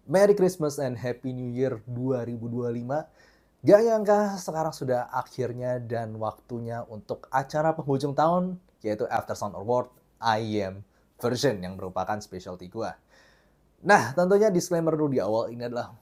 Merry Christmas and Happy New Year 2025. Gak nyangka sekarang sudah akhirnya dan waktunya untuk acara penghujung tahun, yaitu After Sound Award IEM version yang merupakan specialty gua. Nah, tentunya disclaimer dulu di awal, ini adalah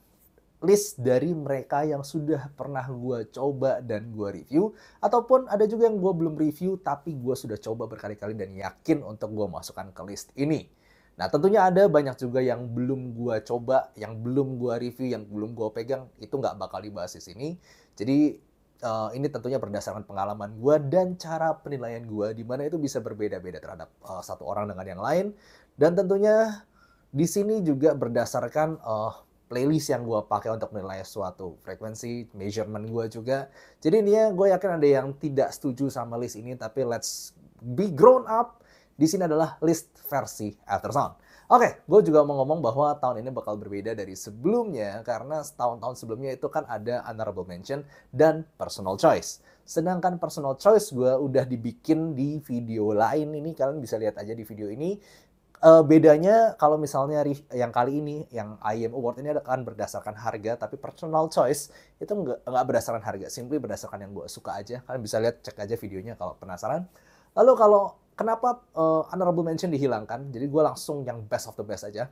list dari mereka yang sudah pernah gue coba dan gue review, ataupun ada juga yang gue belum review tapi gue sudah coba berkali-kali dan yakin untuk gue masukkan ke list ini. Nah, tentunya ada banyak juga yang belum gue coba, yang belum gue review, yang belum gue pegang, itu nggak bakal dibahas di sini. Jadi ini tentunya berdasarkan pengalaman gue dan cara penilaian gue, di mana itu bisa berbeda-beda terhadap satu orang dengan yang lain. Dan tentunya di sini juga berdasarkan playlist yang gue pakai untuk menilai suatu frekuensi, measurement gue juga. Jadi ini gue yakin ada yang tidak setuju sama list ini, tapi let's be grown up. Di sini adalah list versi Aftersound. Oke, gue juga mau ngomong bahwa tahun ini bakal berbeda dari sebelumnya karena tahun-tahun sebelumnya itu kan ada honorable mention dan personal choice. Sedangkan personal choice gue udah dibikin di video lain, ini kalian bisa lihat aja di video ini. Bedanya kalau misalnya yang kali ini, yang IEM Award ini akan berdasarkan harga, tapi personal choice itu nggak berdasarkan harga, simply berdasarkan yang gue suka aja. Kalian bisa lihat, cek aja videonya kalau penasaran. Lalu kalau kenapa honorable mention dihilangkan, jadi gue langsung yang best of the best aja.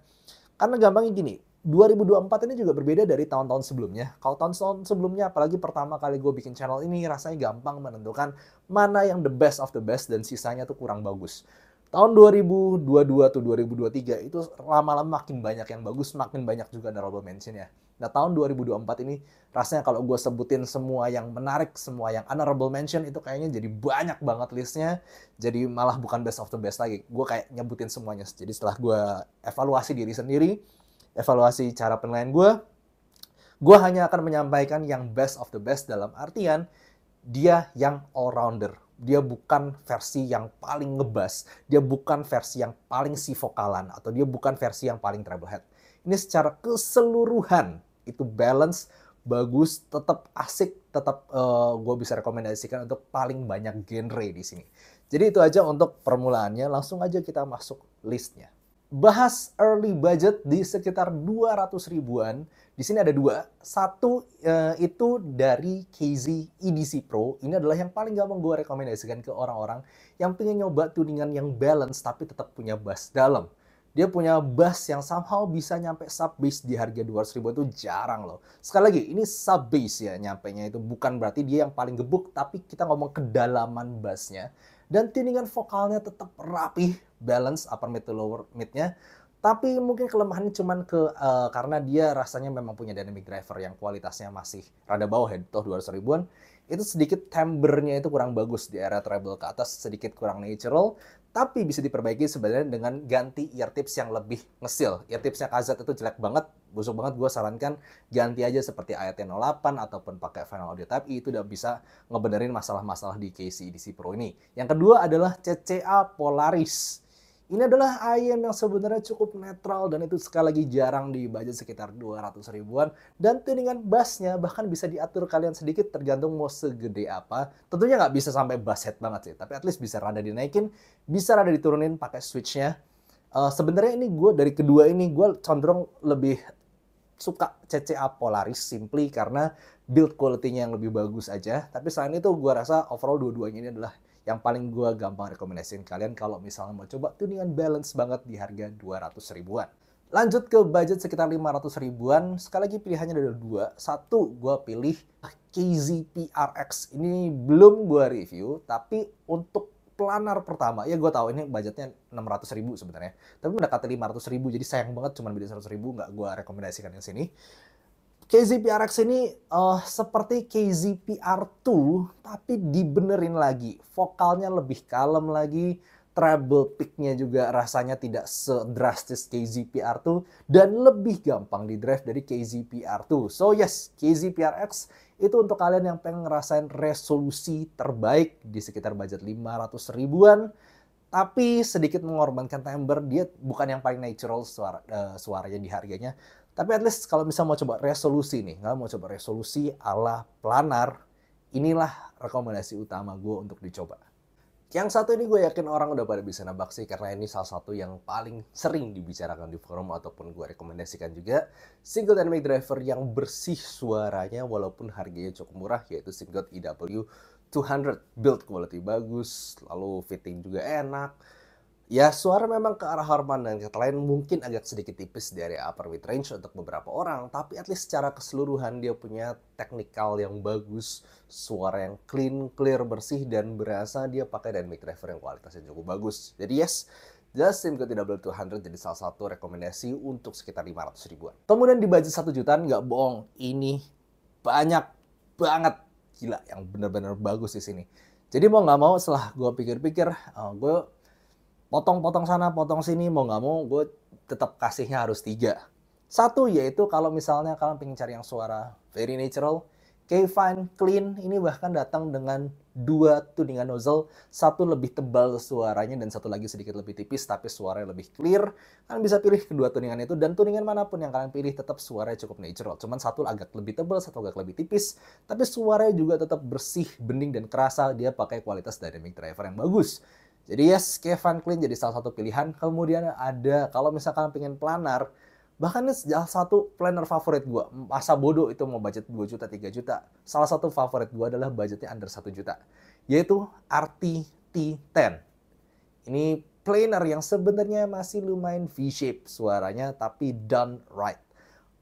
Karena gampangnya gini, 2024 ini juga berbeda dari tahun-tahun sebelumnya. Kalau tahun-tahun sebelumnya, apalagi pertama kali gue bikin channel ini, rasanya gampang menentukan mana yang the best of the best dan sisanya tuh kurang bagus. Tahun 2022 tuh 2023 itu lama-lama makin banyak yang bagus, makin banyak juga honorable mention ya. Nah, tahun 2024 ini rasanya kalau gue sebutin semua yang menarik, semua yang honorable mention itu kayaknya jadi banyak banget listnya. Jadi malah bukan best of the best lagi. Gue kayak nyebutin semuanya. Jadi setelah gue evaluasi diri sendiri, evaluasi cara penilaian gue hanya akan menyampaikan yang best of the best dalam artian dia yang all-rounder. Dia bukan versi yang paling ngebas, dia bukan versi yang paling si vokalan, atau dia bukan versi yang paling treble head. Ini secara keseluruhan itu balance, bagus, tetap asik, tetap gue bisa rekomendasikan untuk paling banyak genre di sini. Jadi itu aja untuk permulaannya, langsung aja kita masuk listnya. Bahas early budget di sekitar 200 ribuan. Di sini ada dua. Satu itu dari KZ EDC Pro. Ini adalah yang paling gampang gue rekomendasikan ke orang-orang yang pengen nyoba tuningan yang balance tapi tetap punya bass dalam. Dia punya bass yang somehow bisa nyampe sub bass di harga 200 ribuan itu jarang loh. Sekali lagi, ini sub bass ya nyampenya itu. Bukan berarti dia yang paling gebuk, tapi kita ngomong kedalaman bassnya. Dan tuningan vokalnya tetap rapih, balance upper mid to lower midnya. Tapi mungkin kelemahannya cuman karena dia rasanya memang punya dynamic driver yang kualitasnya masih rada bawah ya, toh 200 ribuan. Itu sedikit timbre-nya itu kurang bagus di area treble ke atas, sedikit kurang natural. Tapi bisa diperbaiki sebenarnya dengan ganti ear tips yang lebih ngesil. Ear tipsnya KZ itu jelek banget, busuk banget. Gue sarankan ganti aja seperti AT08 ataupun pakai Final Audio Type I, itu udah bisa ngebenerin masalah-masalah di KC EDC Pro ini. Yang kedua adalah CCA Polaris. Ini adalah IEM yang sebenarnya cukup netral dan itu sekali lagi jarang di budget sekitar 200 ribuan. Dan tuningan bassnya bahkan bisa diatur kalian sedikit tergantung mau segede apa. Tentunya nggak bisa sampai bass head banget sih, tapi at least bisa rada dinaikin, bisa rada diturunin pakai switchnya. Sebenarnya ini gue dari kedua ini gue cenderung lebih suka CCA Polaris simply karena build quality-nya yang lebih bagus aja. Tapi selain itu gue rasa overall dua-duanya ini adalah yang paling gue gampang rekomendasiin kalian kalau misalnya mau coba tuningan balance banget di harga 200 ribuan. Lanjut ke budget sekitar 500 ribuan, sekali lagi pilihannya ada dua. Satu, gue pilih KZP-RX. Ini belum gue review, tapi untuk planar pertama, ya gue tahu ini budgetnya 600 ribu sebenarnya. Tapi mendekati 500 ribu, jadi sayang banget cuma beda 100 ribu, nggak gue rekomendasikan yang sini. KZP-RX ini seperti KZP-R2 tapi dibenerin lagi. Vokalnya lebih kalem lagi, treble pick-nya juga rasanya tidak sedrastis KZP-R2 dan lebih gampang di drive dari KZP-R2. So yes, KZP-RX itu untuk kalian yang pengen ngerasain resolusi terbaik di sekitar budget 500 ribuan. Tapi sedikit mengorbankan timbre, dia bukan yang paling natural suaranya di harganya. Tapi at least kalau misalnya mau coba resolusi nih, nggak mau coba resolusi ala planar, inilah rekomendasi utama gue untuk dicoba. Yang satu ini gue yakin orang udah pada bisa nebak sih, karena ini salah satu yang paling sering dibicarakan di forum ataupun gue rekomendasikan juga. Single Dynamic Driver yang bersih suaranya walaupun harganya cukup murah, yaitu Single EW 200. Build quality bagus, lalu fitting juga enak. Ya, suara memang ke arah Harman dan kata lain mungkin agak sedikit tipis dari upper mid range untuk beberapa orang, tapi at least secara keseluruhan dia punya technical yang bagus, suara yang clean, clear, bersih, dan berasa dia pakai dynamic driver yang kualitasnya cukup bagus. Jadi yes, Just Simco TW200 jadi salah satu rekomendasi untuk sekitar 500 ribuan. Kemudian di budget 1 jutaan, nggak bohong, ini banyak banget, gila, yang bener-bener bagus di sini. Jadi mau nggak mau setelah gue pikir-pikir, gue potong-potong sana, potong sini, mau nggak mau gue tetap kasihnya harus 3. Satu yaitu kalau misalnya kalian pengen cari yang suara very natural, K-Fine Clean ini bahkan datang dengan 2 tuningan nozzle, satu lebih tebal suaranya dan satu lagi sedikit lebih tipis tapi suaranya lebih clear. Kalian bisa pilih kedua tuningan itu dan tuningan manapun yang kalian pilih tetap suaranya cukup natural. Cuman satu agak lebih tebal, satu agak lebih tipis, tapi suaranya juga tetap bersih, bening dan kerasa. Dia pakai kualitas dynamic driver yang bagus. Jadi yes, K-Fine Clean jadi salah satu pilihan. Kemudian ada kalau misalkan pengen planar, bahkan ini salah satu planner favorit gue. Masa bodoh itu mau budget 2 juta, 3 juta. Salah satu favorit gue adalah budgetnya under 1 juta. Yaitu RT-T10. Ini planer yang sebenarnya masih lumayan V-shape suaranya, tapi done right.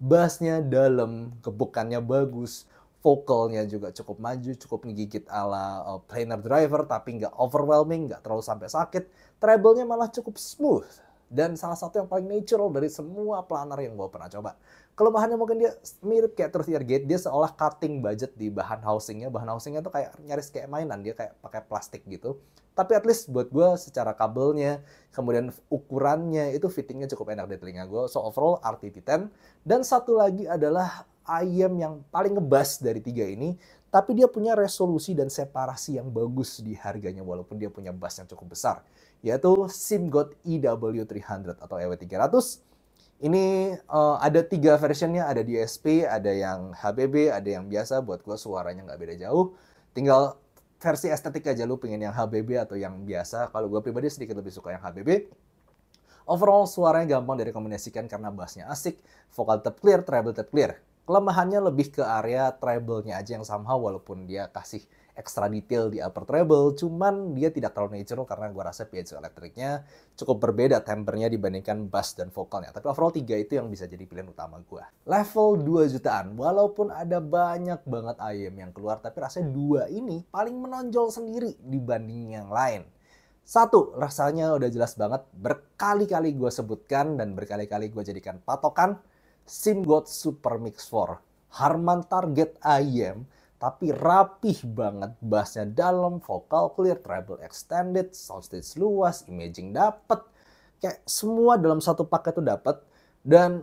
Bassnya dalam, gebukannya bagus, vokalnya juga cukup maju, cukup ngegigit ala planer driver, tapi nggak overwhelming, nggak terlalu sampai sakit. Treble-nya malah cukup smooth. Dan salah satu yang paling natural dari semua planer yang gue pernah coba. Kelemahannya mungkin dia mirip kayak Truth Ear Gate, dia seolah cutting budget di bahan housingnya. Bahan housingnya tuh kayak nyaris kayak mainan, dia kayak pakai plastik gitu. Tapi at least buat gue secara kabelnya, kemudian ukurannya, itu fittingnya cukup enak di telinga gue. So overall RT-T10. Dan satu lagi adalah IEM yang paling ngebas dari 3 ini, tapi dia punya resolusi dan separasi yang bagus di harganya walaupun dia punya bass yang cukup besar, yaitu SIMGOT EW300 atau EW300. Ini ada 3 versionnya, ada DSP, ada yang HBB, ada yang biasa. Buat gue suaranya nggak beda jauh. Tinggal versi estetik aja, lu pengen yang HBB atau yang biasa. Kalau gue pribadi sedikit lebih suka yang HBB. Overall suaranya gampang direkomendasikan karena bassnya asik, vokal tetap clear, treble tetap clear. Kelemahannya lebih ke area treble-nya aja yang somehow walaupun dia kasih ekstra detail di upper treble, cuman dia tidak terlalu natural karena gue rasa piezoelektriknya cukup berbeda tempernya dibandingkan bass dan vokalnya. Tapi overall 3 itu yang bisa jadi pilihan utama gue. Level 2 jutaan, walaupun ada banyak banget IEM yang keluar, tapi rasanya 2 ini paling menonjol sendiri dibanding yang lain. Satu, rasanya udah jelas banget, berkali-kali gue sebutkan dan berkali-kali gue jadikan patokan, SIMGOT Super Mix 4. Harman Target IEM, tapi rapih banget, bassnya dalam, vokal clear, treble extended, soundstage luas, imaging dapet, kayak semua dalam satu paket tuh dapet. Dan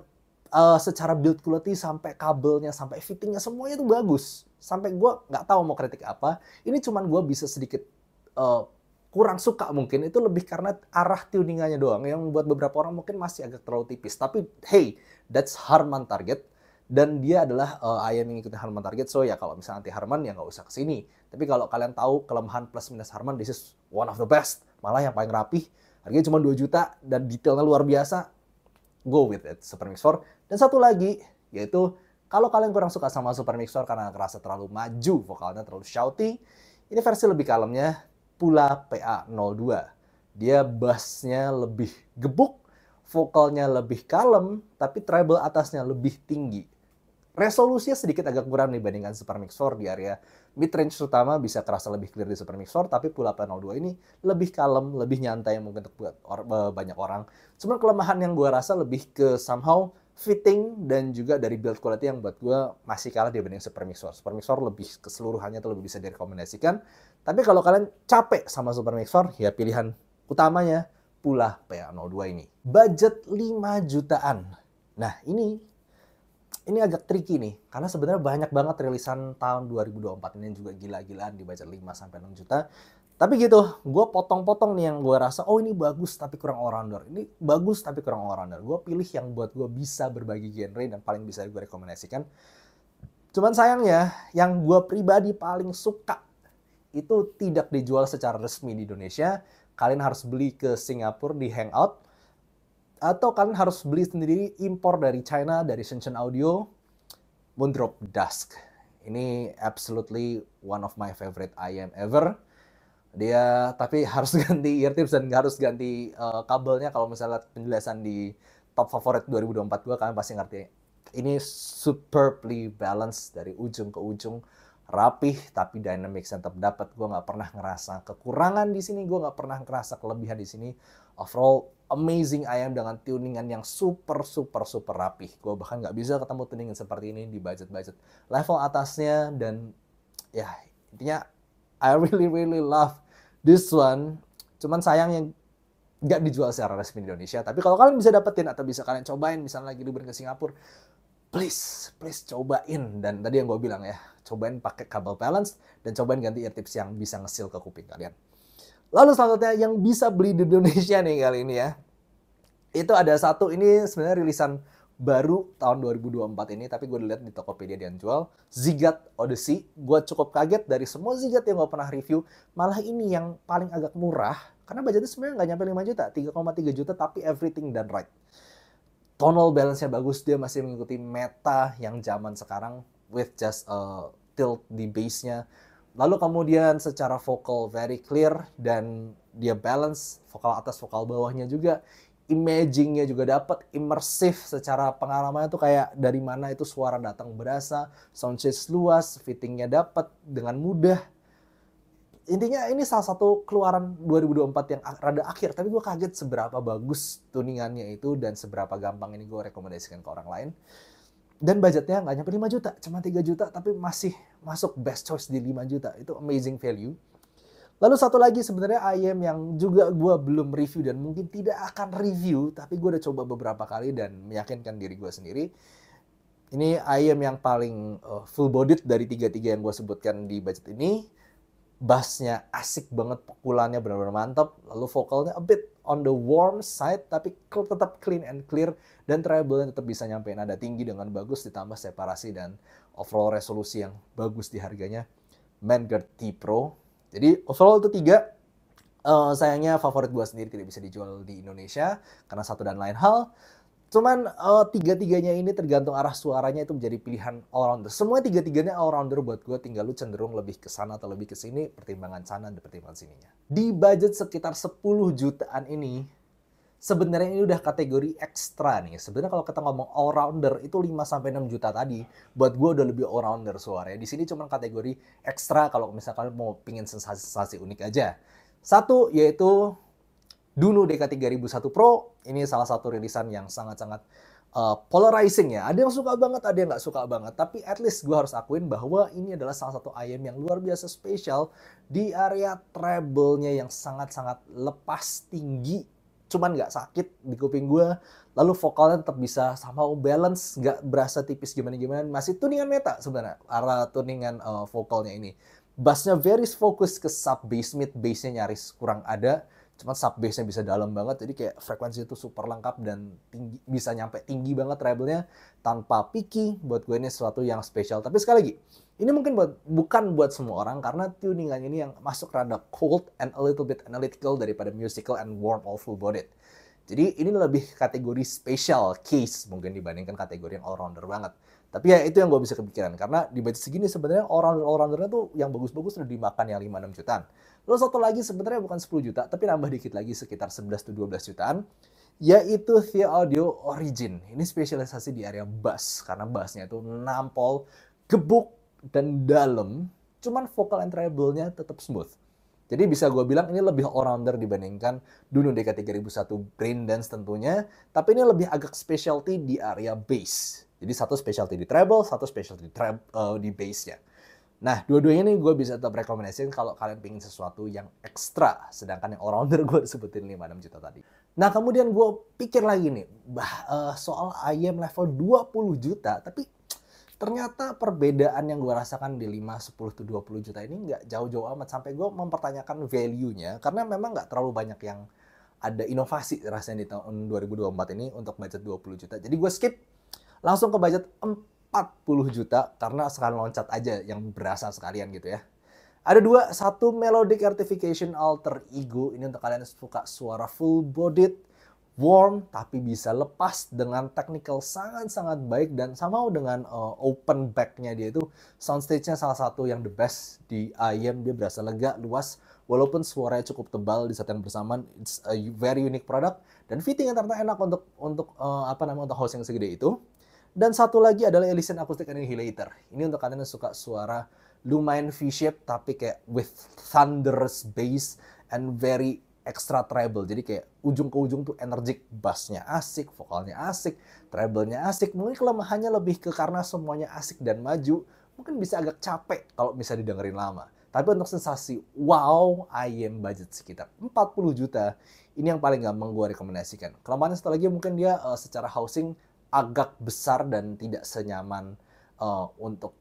secara build quality sampai kabelnya, sampai fittingnya semuanya tuh bagus. Sampai gue nggak tahu mau kritik apa. Ini cuman gue bisa sedikit kurang suka mungkin itu lebih karena arah tuningannya doang yang buat beberapa orang mungkin masih agak terlalu tipis. Tapi hey, that's Harman Target dan dia adalah IEM yang ngikutin Harman Target. So ya kalau misalnya anti Harman ya nggak usah kesini. Tapi kalau kalian tahu kelemahan plus minus Harman, this is one of the best. Malah yang paling rapih, harganya cuma 2 juta dan detailnya luar biasa. Go with it, Super Mix 4. Dan satu lagi yaitu kalau kalian kurang suka sama Super Mix 4 karena kerasa terlalu maju, vokalnya terlalu shouty, ini versi lebih kalemnya, Pula PA02. Dia bassnya lebih gebuk, vokalnya lebih kalem, tapi treble atasnya lebih tinggi. Resolusinya sedikit agak kurang dibandingkan Super Mix 4 di area mid-range terutama bisa kerasa lebih clear di Super Mix 4, tapi Pula PA02 ini lebih kalem, lebih nyantai mungkin untuk buat banyak orang. Cuma kelemahan yang gue rasa lebih ke somehow fitting dan juga dari build quality yang buat gue masih kalah dibanding Super Mix 4. Super Mix 4 lebih keseluruhannya tuh lebih bisa direkomendasikan. Tapi kalau kalian capek sama Super Mix 4, ya pilihan utamanya Pula PA02 ini. Budget 5 jutaan. Nah, ini agak tricky nih, karena sebenarnya banyak banget rilisan tahun 2024 ini juga gila-gilaan di budget 5-6 juta. Tapi gitu, gue potong-potong nih yang gue rasa, oh ini bagus tapi kurang all-rounder. Ini bagus tapi kurang all-rounder. Gue pilih yang buat gue bisa berbagi genre dan paling bisa gue rekomendasikan. Cuman sayangnya, yang gue pribadi paling suka, itu tidak dijual secara resmi di Indonesia. Kalian harus beli ke Singapura di Hangout, atau kalian harus beli sendiri impor dari China, dari Shenzhen Audio, Moondrop Dusk. Ini absolutely one of my favorite IM ever. Dia tapi harus ganti ear tips dan harus ganti kabelnya. Kalau misalnya penjelasan di top favorit 2024 gue, kalian pasti ngerti. Ini superbly balanced dari ujung ke ujung, rapih tapi dynamics tetap dapat. Gue nggak pernah ngerasa kekurangan di sini, gue nggak pernah ngerasa kelebihan di sini. Overall amazing IM dengan tuningan yang super rapih. Gue bahkan nggak bisa ketemu tuningan seperti ini di budget level atasnya. Dan ya intinya I really love this one. Cuman sayangnya nggak dijual secara resmi di Indonesia. Tapi kalau kalian bisa dapetin atau bisa kalian cobain, misalnya lagi liburan ke Singapura, please cobain. Dan tadi yang gue bilang ya, cobain pakai kabel balance dan cobain ganti ear tips yang bisa nge-seal ke kuping kalian. Lalu selanjutnya yang bisa beli di Indonesia nih kali ini ya, itu ada satu, ini sebenarnya rilisan baru tahun 2024 ini, tapi gue lihat di Tokopedia dia jual, Zigat Odyssey. Gue cukup kaget dari semua Zigat yang gue pernah review, malah ini yang paling agak murah, karena budgetnya sebenarnya nggak nyampe 5 juta, 3,3 juta, tapi everything done right. Tonal balance-nya bagus, dia masih mengikuti meta yang zaman sekarang, with just tilt di bass-nya. Lalu kemudian secara vokal very clear, dan dia balance vokal atas vokal bawahnya juga. Imaging-nya juga dapat, immersif secara pengalamannya tuh kayak dari mana itu suara datang berasa, soundstage luas, fittingnya dapat dengan mudah. Intinya ini salah satu keluaran 2024 yang rada akhir, tapi gue kaget seberapa bagus tuningannya itu dan seberapa gampang ini gue rekomendasikan ke orang lain. Dan budgetnya nggak nyampe 5 juta, cuma 3 juta, tapi masih masuk best choice di 5 juta. Itu amazing value. Lalu satu lagi sebenarnya IM yang juga gue belum review dan mungkin tidak akan review, tapi gue udah coba beberapa kali dan meyakinkan diri gue sendiri. Ini IM yang paling full bodied dari tiga-tiga yang gue sebutkan di budget ini. Bassnya asik banget, pukulannya benar-benar mantap. Lalu vokalnya a bit on the warm side, tapi tetap clean and clear. Dan treble-nya tetap bisa nyampein nada tinggi dengan bagus, ditambah separasi dan overall resolusi yang bagus di harganya. Vanguard T Pro. Jadi overall itu 3. Sayangnya favorit gue sendiri tidak bisa dijual di Indonesia karena satu dan lain hal. Cuman tiga-tiganya ini tergantung arah suaranya itu menjadi pilihan all-rounder. Semua tiga-tiganya all-rounder buat gue, tinggal lu cenderung lebih ke sana atau lebih ke sini, pertimbangan sana dan pertimbangan sininya. Di budget sekitar 10 jutaan ini, sebenarnya ini udah kategori ekstra nih. Sebenarnya kalau kita ngomong all-rounder itu 5-6 juta tadi, buat gue udah lebih all-rounder suaranya. Di sini cuma kategori ekstra kalau misalkan mau pingin sensasi-sensasi unik aja. Satu yaitu Duno DK3001 Pro. Ini salah satu rilisan yang sangat-sangat polarizing ya. Ada yang suka banget, ada yang nggak suka banget. Tapi at least gue harus akuin bahwa ini adalah salah satu IM yang luar biasa spesial di area treble-nya yang sangat-sangat lepas tinggi. Cuman nggak sakit di kuping gue. Lalu vokalnya tetap bisa somehow balance, nggak berasa tipis gimana-gimana. Masih tuningan meta sebenarnya, arah tuningan vokalnya ini. Bassnya very fokus ke sub bass, mid bassnya nyaris kurang ada. Cuma sub bass-nya bisa dalam banget, jadi kayak frekuensi itu super lengkap dan tinggi, bisa nyampe tinggi banget treble-nya tanpa picky. Buat gue ini sesuatu yang spesial. Tapi sekali lagi, ini mungkin bukan buat semua orang karena tuningan ini yang masuk rada cold and a little bit analytical daripada musical and warm all full bodied. Jadi ini lebih kategori special case mungkin dibandingkan kategori yang all-rounder banget. Tapi ya itu yang gue bisa kepikiran, karena di budget segini sebenarnya all-rounder-nya tuh yang bagus-bagus udah dimakan yang 5-6 jutaan. Lalu satu lagi sebenarnya bukan 10 juta, tapi nambah dikit lagi sekitar 11-12 jutaan, yaitu Thea Audio Origin. Ini spesialisasi di area bass, karena bassnya itu nampol, gebuk, dan dalam, cuman vokal and treble-nya tetap smooth. Jadi bisa gue bilang ini lebih all-rounder dibandingkan Duno DK3001 Brain Dance tentunya, tapi ini lebih agak specialty di area bass. Jadi satu specialty di treble, satu specialty di bass-nya. Nah, dua-duanya ini gue bisa tetap rekomendasikan kalau kalian pengen sesuatu yang ekstra. Sedangkan yang all-rounder gue sebutin 5-6 juta tadi. Nah, kemudian gue pikir lagi nih, soal IM level 20 juta. Tapi ternyata perbedaan yang gue rasakan di 5, 10, 20 juta ini nggak jauh-jauh amat. Sampai gue mempertanyakan value-nya. Karena memang nggak terlalu banyak yang ada inovasi rasanya di tahun 2024 ini untuk budget 20 juta. Jadi gue skip langsung ke budget 40 juta karena sekalian loncat aja yang berasa sekalian gitu ya. Ada dua, satu melodic artification alter ego. Ini untuk kalian yang suka suara full bodied, warm, tapi bisa lepas dengan technical sangat-sangat baik dan sama dengan open back-nya dia itu soundstage-nya salah satu yang the best di IEM. Dia berasa lega, luas, walaupun suaranya cukup tebal di saat yang bersamaan. It's a very unique product dan fitting yang ternyata enak untuk host yang segede itu. Dan satu lagi adalah Elysian Acoustic Annihilator. Ini untuk kalian yang suka suara lumayan V-shape tapi kayak with thunderous bass and very extra treble. Jadi kayak ujung ke ujung tuh energik, bassnya asik, vokalnya asik, treble-nya asik. Mungkin kelemahannya lebih ke karena semuanya asik dan maju, mungkin bisa agak capek kalau bisa didengerin lama. Tapi untuk sensasi wow, IEM budget sekitar 40 juta, ini yang paling gampang gue rekomendasikan. Kelemahannya satu lagi mungkin dia secara housing agak besar dan tidak senyaman untuk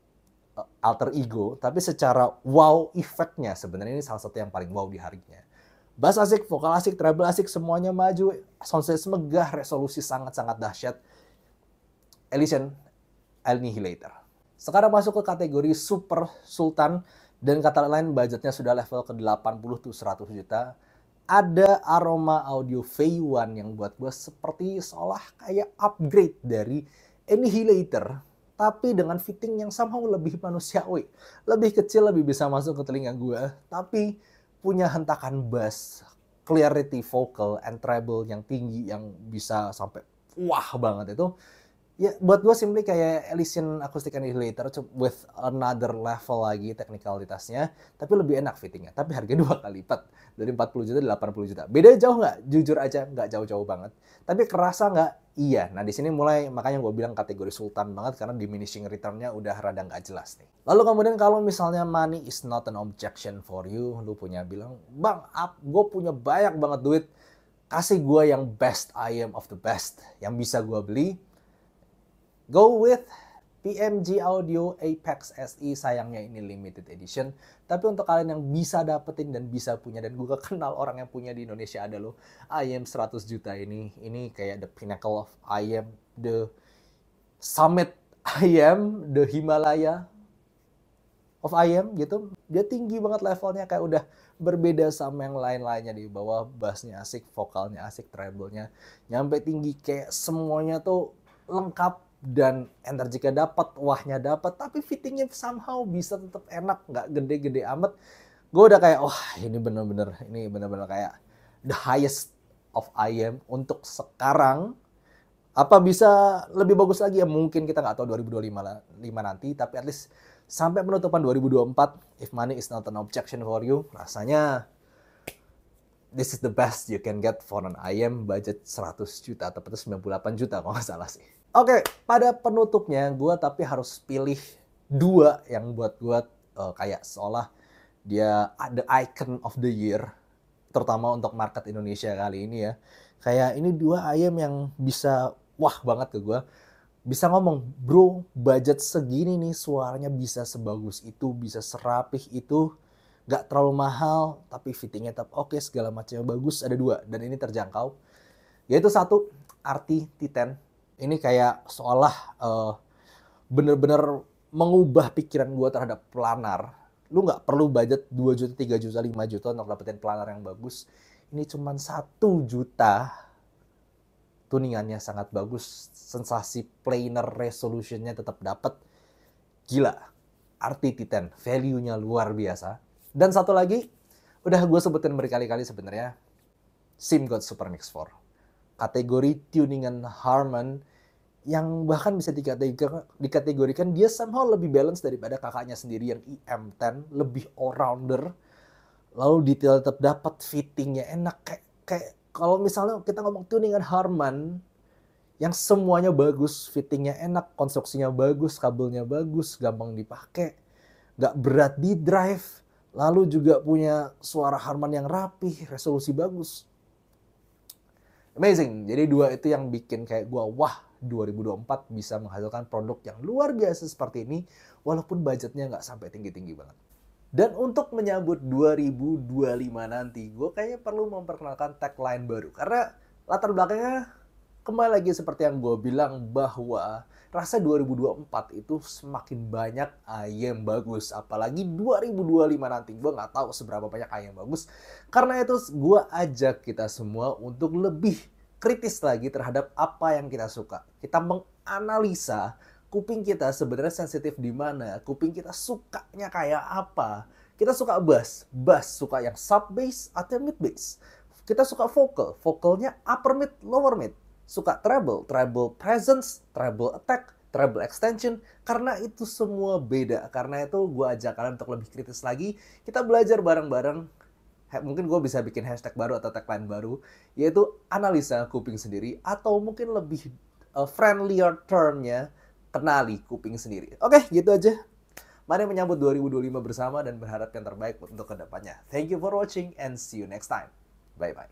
alter ego, tapi secara wow efeknya sebenarnya ini salah satu yang paling wow di harganya. Bass asik, vokal asik, treble asik, semuanya maju, soundstage megah, resolusi sangat-sangat dahsyat. Elysian Annihilator. Sekarang masuk ke kategori Super Sultan, dan kata lain budgetnya sudah level ke 80-100 juta. Ada Aroma Audio V1 yang buat gue seperti seolah kayak upgrade dari Annihilator, tapi dengan fitting yang somehow lebih manusiawi. Lebih kecil, lebih bisa masuk ke telinga gue, tapi punya hentakan bass, clarity vocal, and treble yang tinggi yang bisa sampai wah banget itu. Ya, buat gue simply kayak Elysian Acoustic Annihilator with another level lagi teknikalitasnya, tapi lebih enak fittingnya. Tapi harganya 2 kali lipat, dari 40 juta ke 80 juta. Beda jauh nggak? Jujur aja, nggak jauh-jauh banget. Tapi kerasa nggak? Iya. Nah, di sini mulai, makanya gue bilang kategori sultan banget, karena diminishing return-nya udah rada nggak jelas nih. Lalu kemudian kalau misalnya money is not an objection for you, lu punya bilang, bang, gue punya banyak banget duit, kasih gue yang best IEM of the best, yang bisa gue beli. Go with PMG Audio Apex SE. Sayangnya ini limited edition. Tapi untuk kalian yang bisa dapetin dan bisa punya, dan gue kenal orang yang punya di Indonesia ada loh, IEM 100 juta ini kayak the pinnacle of IEM, the summit IEM, the Himalaya of IEM gitu. Dia tinggi banget levelnya, kayak udah berbeda sama yang lain-lainnya di bawah. Bassnya asik, vokalnya asik, treble-nya nyampe tinggi, kayak semuanya tuh lengkap. Dan energinya dapat, wahnya dapat, tapi fittingnya somehow bisa tetap enak, nggak gede-gede amat. Gue udah kayak, wah ini bener-bener kayak the highest of IEM untuk sekarang. Apa bisa lebih bagus lagi ya? Mungkin kita nggak tahu 2025 nanti, tapi at least sampai penutupan 2024, if money is not an objection for you, rasanya this is the best you can get for an IEM budget 100 juta, atau 98 juta kalau nggak salah sih. Oke, pada penutupnya gue tapi harus pilih dua yang buat gue kayak seolah dia the icon of the year, terutama untuk market Indonesia kali ini ya. Kayak ini dua IEM yang bisa wah banget ke gue. Bisa ngomong, bro, budget segini nih suaranya bisa sebagus itu, bisa serapih itu, gak terlalu mahal, tapi fittingnya tetap oke, segala macamnya bagus. Ada dua, dan ini terjangkau. Yaitu satu, RT T10. Ini kayak seolah bener-bener mengubah pikiran gue terhadap planar. Lu nggak perlu budget 2 juta, 3 juta, 5 juta untuk dapetin planar yang bagus. Ini cuma 1 juta. Tuningannya sangat bagus. Sensasi planar resolutionnya tetap dapet. Gila. RT T10. Value-nya luar biasa. Dan satu lagi, udah gue sebutin berkali-kali sebenarnya, SIMGOD Super Mix 4. Kategori tuningan Harman yang bahkan bisa dikategorikan dia somehow lebih balance daripada kakaknya sendiri yang EM10, lebih all-rounder. Lalu detail tetap dapat, fittingnya enak. Kayak kalau misalnya kita ngomong tuningan Harman yang semuanya bagus, fittingnya enak, konstruksinya bagus, kabelnya bagus, gampang dipakai, gak berat di drive, lalu juga punya suara Harman yang rapih, resolusi bagus. Amazing. Jadi dua itu yang bikin kayak gue, wah 2024 bisa menghasilkan produk yang luar biasa seperti ini, walaupun budgetnya nggak sampai tinggi-tinggi banget. Dan untuk menyambut 2025 nanti, gue kayaknya perlu memperkenalkan tagline baru. Karena latar belakangnya kembali lagi seperti yang gue bilang, bahwa rasa 2024 itu semakin banyak ayam bagus. Apalagi 2025 nanti, gue nggak tahu seberapa banyak ayam bagus. Karena itu gue ajak kita semua untuk lebih kritis lagi terhadap apa yang kita suka. Kita menganalisa kuping kita sebenarnya sensitif di mana, kuping kita sukanya kayak apa. Kita suka bass suka yang sub bass atau mid bass. Kita suka vokalnya upper mid, lower mid. Suka treble presence, treble attack, treble extension, karena itu semua beda. Karena itu gue ajak kalian untuk lebih kritis lagi. Kita belajar bareng-bareng. Mungkin gue bisa bikin hashtag baru atau tagline baru, yaitu analisa kuping sendiri, atau mungkin lebih friendlier term-nya, kenali kuping sendiri. Oke, gitu aja. Mari menyambut 2025 bersama dan berharap yang terbaik untuk kedepannya. Thank you for watching and see you next time. Bye-bye.